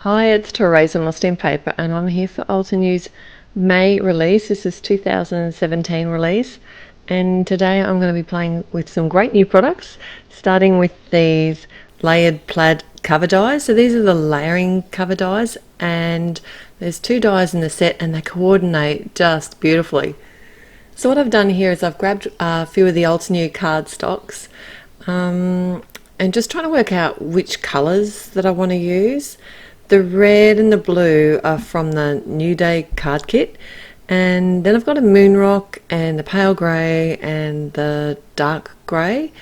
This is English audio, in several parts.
Hi, it's Therese on Lostinpaper, and I'm here for Altenew's May release. This is 2017 release, and today I'm going to be playing with some great new products, starting with these layered plaid cover dies. So these are the layering cover dies, and there's two dies in the set, and they coordinate just beautifully. So what I've done here is I've grabbed a few of the Altenew card stocks, and just trying to work out which colours that I want to use. The red and the blue are from the New Day card kit, and then I've got a moon rock and the pale grey and the dark grey,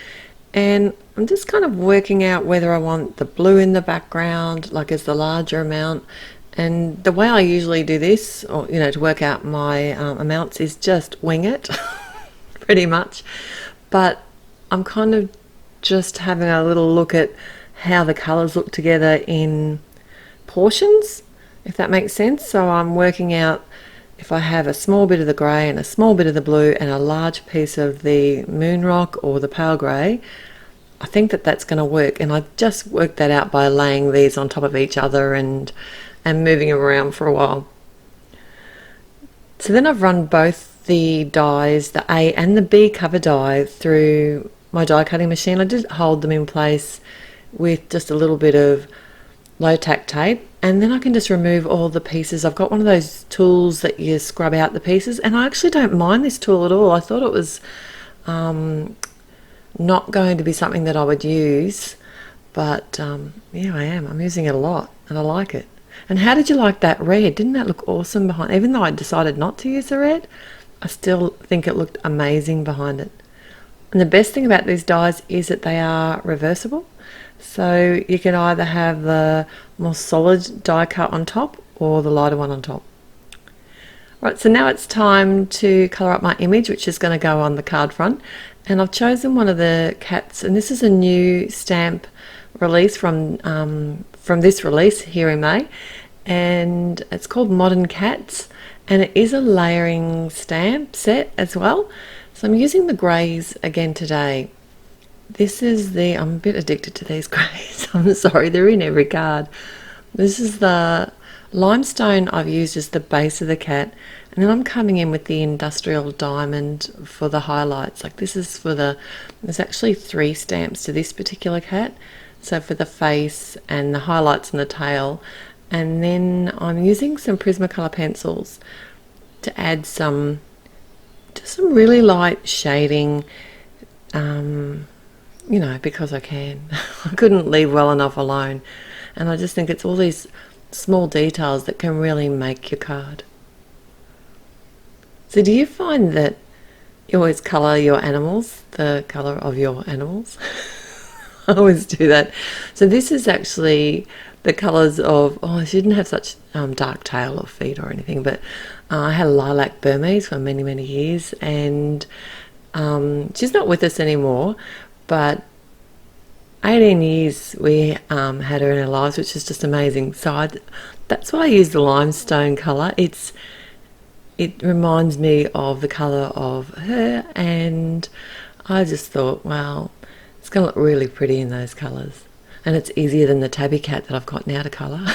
and I'm just kind of working out whether I want the blue in the background, like as the larger amount. And the way I usually do this, or to work out my amounts, is just wing it pretty much. But I'm kind of just having a little look at how the colours look together in portions, if that makes sense. So I'm working out if I have a small bit of the grey and a small bit of the blue and a large piece of the moon rock or the pale grey, I think that that's going to work. And I just worked that out by laying these on top of each other and moving them around for a while. So then I've run both the dies, the A and the B cover die, through my die cutting machine. I did hold them in place with just a little bit of low tack tape, and then I can just remove all the pieces. I've got one of those tools that you scrub out the pieces, and I actually don't mind this tool at all. I thought it was not going to be something that I would use, but yeah, I am. I'm using it a lot and I like it. And how did you like that red? Didn't that look awesome behind? Even though I decided not to use the red, I still think it looked amazing behind it. And the best thing about these dies is that they are reversible. So you can either have the more solid die cut on top or the lighter one on top. Right, so now it's time to colour up my image, which is going to go on the card front. And I've chosen one of the cats, and this is a new stamp release from this release here in May, and it's called Modern Cats, and it is a layering stamp set as well. So I'm using the greys again today. This is I'm a bit addicted to these greys. I'm sorry, they're in every card. This is the limestone I've used as the base of the cat, and then I'm coming in with the industrial diamond for the highlights. Like this is there's actually 3 stamps to this particular cat. So for the face and the highlights on the tail, and then I'm using some Prismacolor pencils to add just some really light shading, because I can. I couldn't leave well enough alone, and I just think it's all these small details that can really make your card. So do you find that you always colour your animals the colour of your animals? I always do that. So this is actually the colours of, she didn't have such dark tail or feet or anything, but I had a lilac Burmese for many, many years, and she's not with us anymore, but 18 years we had her in our lives, which is just amazing. So that's why I use the limestone colour. It reminds me of the colour of her, and I just thought, well, it's going to look really pretty in those colours, and it's easier than the tabby cat that I've got now to colour.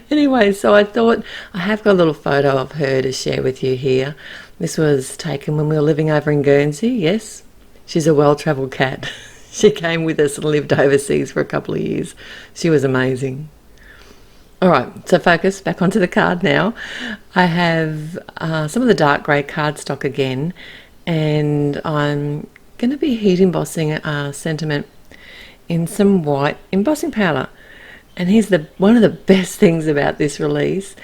Anyway, so I thought I have got a little photo of her to share with you here. This was taken when we were living over in Guernsey. Yes, she's a well-travelled cat. She came with us and lived overseas for a couple of years. She was amazing. All right, so focus back onto the card now. I have some of the dark grey cardstock again, and I'm going to be heat embossing a sentiment in some white embossing powder. And here's one of the best things about this release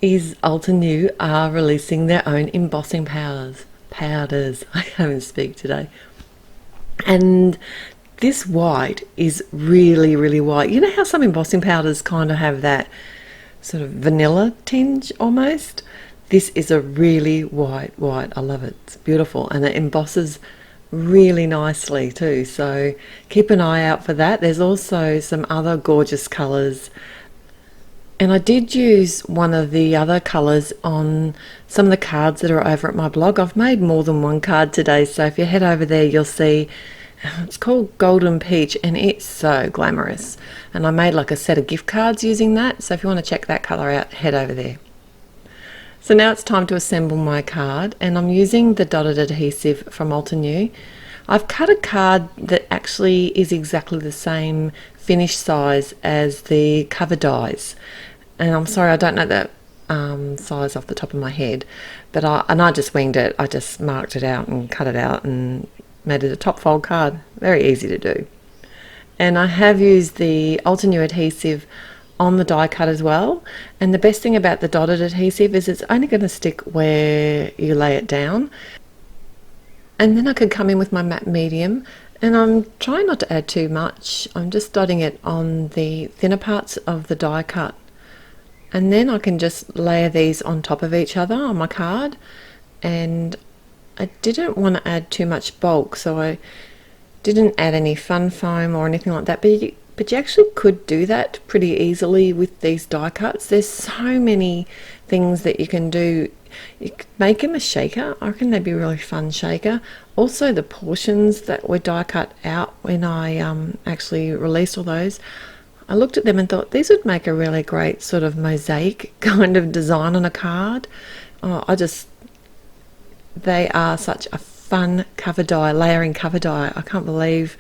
is Altenew are releasing their own embossing powders. I can't even speak today. And this white is really, really white. You know how some embossing powders kind of have that sort of vanilla tinge almost? This is a really white. I love it. It's beautiful, and it embosses really nicely too, so keep an eye out for that. There's also some other gorgeous colours, and I did use one of the other colours on some of the cards that are over at my blog. I've made more than one card today, so if you head over there you'll see It's called Golden Peach and it's so glamorous. And I made like a set of gift cards using that. So if you want to check that colour out, head over there. So now it's time to assemble my card, and I'm using the dotted adhesive from Altenew. I've cut a card that actually is exactly the same finish size as the cover dies. And I'm sorry, I don't know the size off the top of my head, but I just winged it. I just marked it out and cut it out and made it a top fold card. Very easy to do. And I have used the Altenew adhesive on the die cut as well. And the best thing about the dotted adhesive is it's only going to stick where you lay it down. And then I could come in with my matte medium, and I'm trying not to add too much. I'm just dotting it on the thinner parts of the die cut. And then I can just layer these on top of each other on my card. And I didn't want to add too much bulk, so I didn't add any fun foam or anything like that. But you actually could do that pretty easily with these die cuts. There's so many things that you can do. You could make them a shaker. I reckon they'd be a really fun shaker. Also the portions that were die cut out when I actually released all those, I looked at them and thought these would make a really great sort of mosaic kind of design on a card. They are such a fun cover die, layering cover die. I can't believe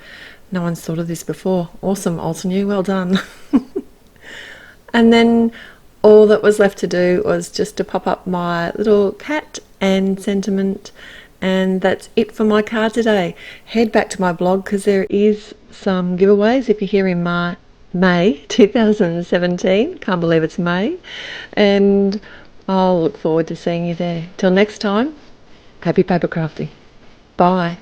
no one's thought of this before. Awesome, Altenew, well done. And then all that was left to do was just to pop up my little cat and sentiment, and that's it for my card today. Head back to my blog because there is some giveaways if you're here in May 2017. Can't believe it's May. And I'll look forward to seeing you there. Till next time, happy paper crafting. Bye.